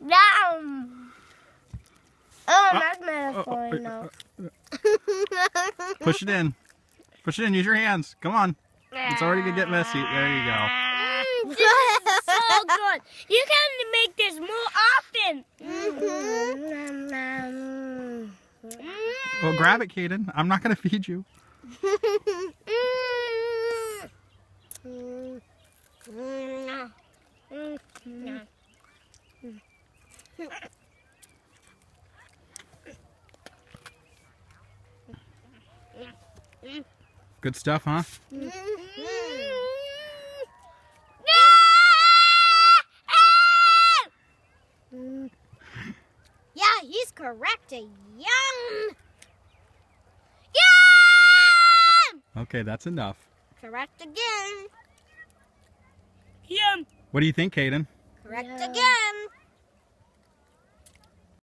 Yum. Oh, that's metaphor enough. Push it in. Push it in. Use your hands. Come on. It's already gonna get messy. There you go. This is so good. You can make this more often. Well, grab it, Caden. I'm not gonna feed you. Good stuff, huh? Yeah, he's correct. Yum! Yum! Okay, that's enough. Correct again. Yum. What do you think, Caden? Correct again.